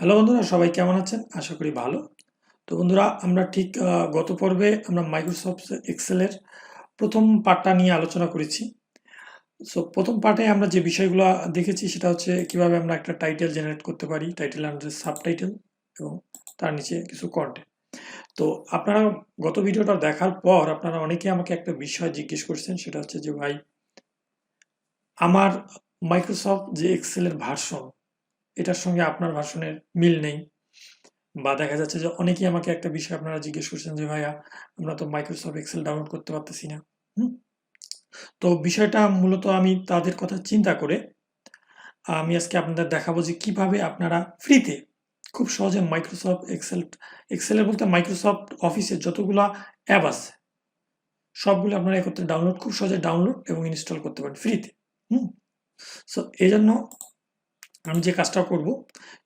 Hello বন্ধুরা, সবাই কেমন আছেন? আশা করি ভালো। তো বন্ধুরা, আমরা ঠিক গত পর্বে আমরা মাইক্রোসফট এক্সেলের প্রথম পার্টটা নিয়ে আলোচনা করেছি। সো প্রথম পার্টে আমরা যে বিষয়গুলো দেখেছি সেটা হচ্ছে কিভাবে আমরা একটা টাইটেল জেনারেট করতে পারি, টাইটেল আন্ডার সাবটাইটেল এবং তার নিচে কিছু কন্টেন্ট। তো আপনারা গত ভিডিওটা দেখার পর আপনারা অনেকে আমাকে একটা বিষয় জিজ্ঞেস করছেন, সেটা হচ্ছে যে ভাই, আমার মাইক্রোসফট যে এক্সেলের ভার্সন, এটার সঙ্গে আপনার ভার্সনের মিল নেই। বা দেখা যাচ্ছে যে অনেকেই আমাকে একটা বিষয় আপনারা জিজ্ঞেস করছেন যে ভাইয়া, আমরা তো মাইক্রোসফট এক্সেল ডাউনলোড করতে পারতেছি না। তো বিষয়টা মূলত আমি তাদের কথা চিন্তা করে আমি আজকে আপনাদের দেখাবো যে কিভাবে আপনারা ফ্রিতে খুব সহজে মাইক্রোসফট এক্সেলের বলতে মাইক্রোসফট অফিসের যতগুলা অ্যাপ আছে সবগুলো আপনারা একত্রে খুব সহজে ডাউনলোড এবং ইনস্টল করতে পারেন ফ্রিতে। সো এই জন্য আমি যে কাজটা করব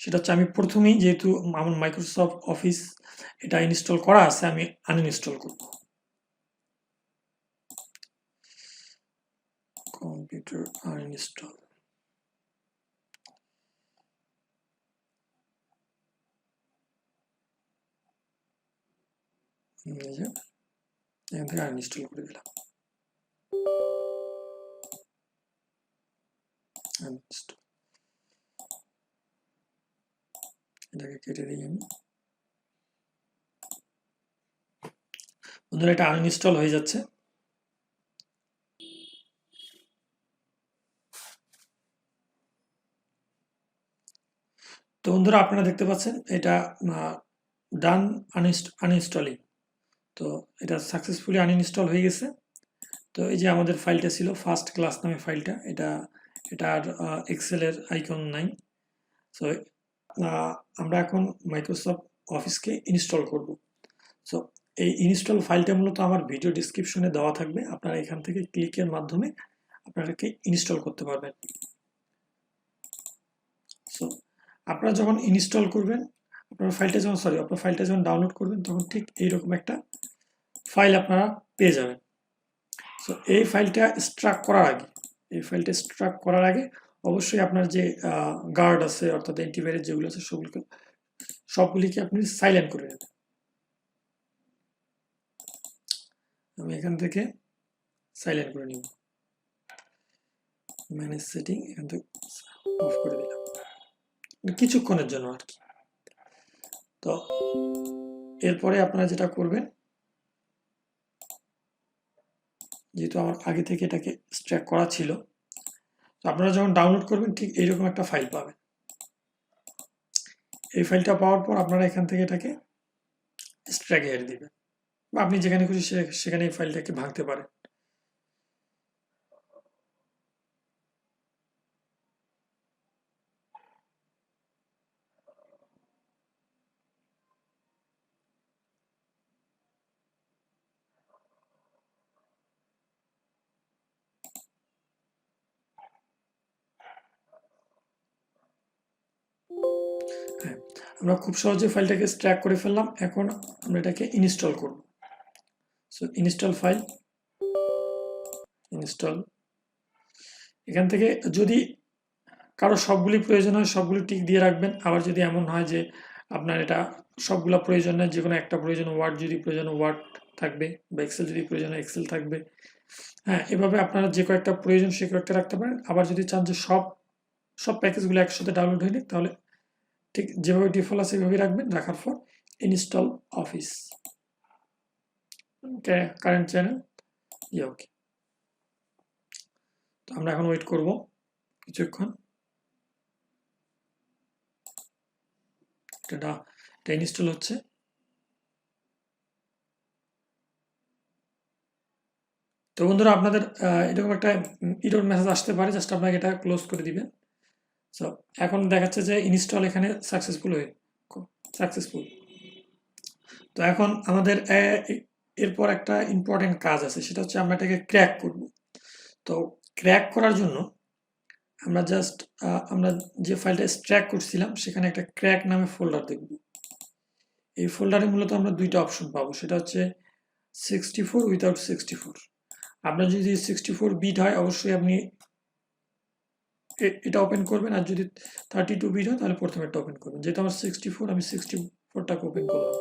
সেটা হচ্ছে, আমি প্রথমেই যেহেতু আমার মাইক্রোসফট অফিস এটা ইনস্টল করা আছে, আমি আনইনস্টল করব। Computer uninstall. এখান থেকে আনইনস্টল করে দিলাম। এটাকে কেটে দিই আমি। বন্ধুরা, এটা আনইনস্টল হয়ে যাচ্ছে। তো বন্ধুরা, আপনারা দেখতে পাচ্ছেন এটা ডান আনইনস্টলিং। তো এটা সাকসেসফুলি আনইনস্টল হয়ে গেছে। তো এই যে আমাদের ফাইলটা ছিল ফার্স্ট ক্লাস নামে ফাইলটা, এটার এক্সেলের আইকন নাই। সো আমরা এখন মাইক্রোসফট অফিসকে ইনস্টল করব। সো এই ইনস্টল ফাইলটা মূলত আমার ভিডিও ডিসক্রিপশনে দেওয়া থাকবে, আপনারা এখান থেকে ক্লিকের মাধ্যমে আপনারাকে ইনস্টল করতে পারবেন। সো আপনারা যখন ইনস্টল করবেন, আপনার ফাইলটা যখন ডাউনলোড করবেন, তখন ঠিক এইরকম একটা ফাইল আপনারা পেয়ে যাবেন। সো এই ফাইলটা স্ট্রাক করার আগে অবশ্যই আপনার যে গার্ড আছে, অর্থাৎ অ্যান্টিভাইরাস যেগুলো আছে সবগুলিকে আপনি সাইলেন্ট করে নেবেন। আমি এখান থেকে সাইলেন্ট করে নিব, ম্যানেজ সেটিং এখান থেকে অফ করে দিলাম কিছুক্ষণের জন্য আর কি। তো এরপরে আপনারা যেটা করবেন, যেহেতু আমার আগে থেকে এটাকে স্ট্র্যাক করা ছিল, তো আপনারা যখন ডাউনলোড করবেন ঠিক এইরকম একটা ফাইল পাবেন। এই ফাইলটা পাওয়ার পর আপনারা এখান থেকে এটাকে স্ট্র্যাক এর দিবেন, বা আপনি যেখানে খুশি সেখানে এই ফাইলটাকে ভাঙতে পারেন। হ্যাঁ, আমরা খুব সহজে ফাইলটাকে স্ট্র্যাক করে ফেললাম। এখন আমরা এটাকে ইনস্টল করব। So install file, install. এখান থেকে যদি কারো সবগুলি প্রয়োজন হয় সবগুলি টিক দিয়ে রাখবেন। আবার যদি এমন হয় যে আপনার এটা সবগুলো প্রয়োজন নয়, যে কোনো একটা প্রয়োজন, ওয়ার্ড যদি প্রয়োজন ওয়ার্ড থাকবে, বা এক্সেল যদি প্রয়োজন এক্সেল থাকবে। হ্যাঁ, এভাবে আপনারা যে কয়েকটা প্রয়োজন সে কয়েকটা রাখতে পারেন। আবার যদি চান যে সব প্যাকেজগুলো একসাথে ডাউনলোড হয়ে নিক, তাহলে ঠিক যেভাবে ডিফল্ট আছে সেভাবেই রাখবেন। রাখার পর ইনস্টল অফিস, কারেন্ট চ্যানেল, ওকে। তো আমরা এখন ওয়েট করব কিছুক্ষণ। এটা ইনস্টল হচ্ছে। তো বন্ধুরা, আপনাদের এরকম একটা এরর মেসেজ আসতে পারে, জাস্ট আপনাকে এটা ক্লোজ করে দিবেন। সো এখন দেখাচ্ছে যে ইনস্টল এখানে সাকসেসফুল। তো এখন আমাদের এরপর একটা ইম্পর্টেন্ট কাজ আছে, সেটা হচ্ছে আমরা এটাকে ক্র্যাক করব। তো ক্র্যাক করার জন্য আমরা যে ফাইলটা স্ট্র্যাক করছিলাম সেখানে একটা ক্র্যাক নামে ফোল্ডার দেখব। এই ফোল্ডারে মূলত আমরা দুইটা অপশন পাবো, সেটা হচ্ছে 64 উইথাউট 64। আপনার যদি 64 বিট হয় অবশ্যই আপনি এটা ওপেন করবেন, আর যদি 32 বিট হয় তাহলে প্রথমে এটা ওপেন করবেন। যেহেতু আমার 64, আমি 64টাকে ওপেন করলাম।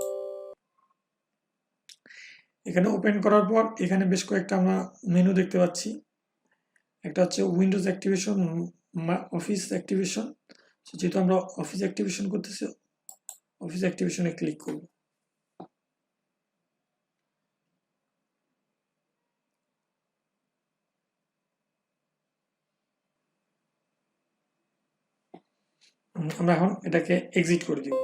এখানে ওপেন করার পর এখানে বেশ কয়েকটা আমরা মেনু দেখতে পাচ্ছি। একটা হচ্ছে উইন্ডোজ অ্যাক্টিভেশন, অফিস অ্যাক্টিভেশন। যেহেতু আমরা অফিস অ্যাক্টিভেশন করতেছি, অফিস অ্যাক্টিভেশনে ক্লিক করব। আমরা এখন এটাকে এক্সিট করে দিব।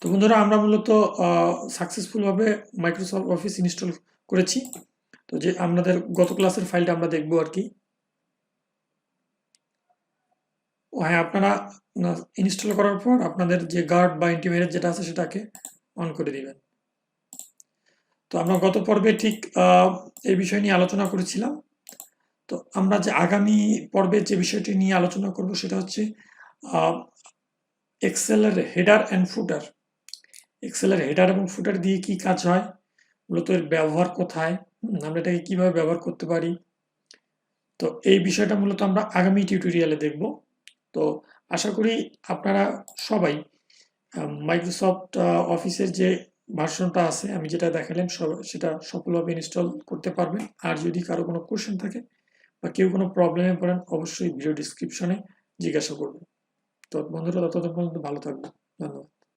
তো বন্ধুরা, আমরা মূলত সাকসেসফুল ভাবে মাইক্রোসফট অফিস ইনস্টল করেছি। তো যে আমাদের গত ক্লাসের ফাইলটা আমরা দেখবো আর কি। হ্যাঁ, আপনারা ইনস্টল করার পর আপনাদের যে গার্ড বা অ্যান্টিভাইরাস যেটা আছে সেটাকে অন করে দিবেন। তো আমরা গত পর্বে ঠিক এই বিষয় নিয়ে আলোচনা করেছিলাম। তো আমরা যে আগামী পর্বে যে বিষয়টি নিয়ে আলোচনা করব সেটা হচ্ছে এক্সেলের হেডার অ্যান্ড ফুটার। এক্সেলের হেডার এবং ফুটার দিয়ে কি কাজ হয়, মূলত এর ব্যবহার কোথায়, আমরা এটাকে কিভাবে ব্যবহার করতে পারি। তো এই বিষয়টা মূলত আমরা আগামী টিউটোরিয়ালে দেখব। তো আশা করি আপনারা সবাই মাইক্রোসফট অফিসের যে ভার্সনটা আছে আমি যেটা দেখালাম সেটা সফলভাবে ইনস্টল করতে পারবেন। আর যদি কারো কোনো কোশ্চেন থাকে বা কেউ কোনো প্রবলেমে পড়েন, অবশ্যই ভিডিও ডিসক্রিপশনে জিজ্ঞাসা করবেন। তো বন্ধুরা, ততক্ষণ পর্যন্ত ভালো থাকবেন। ধন্যবাদ।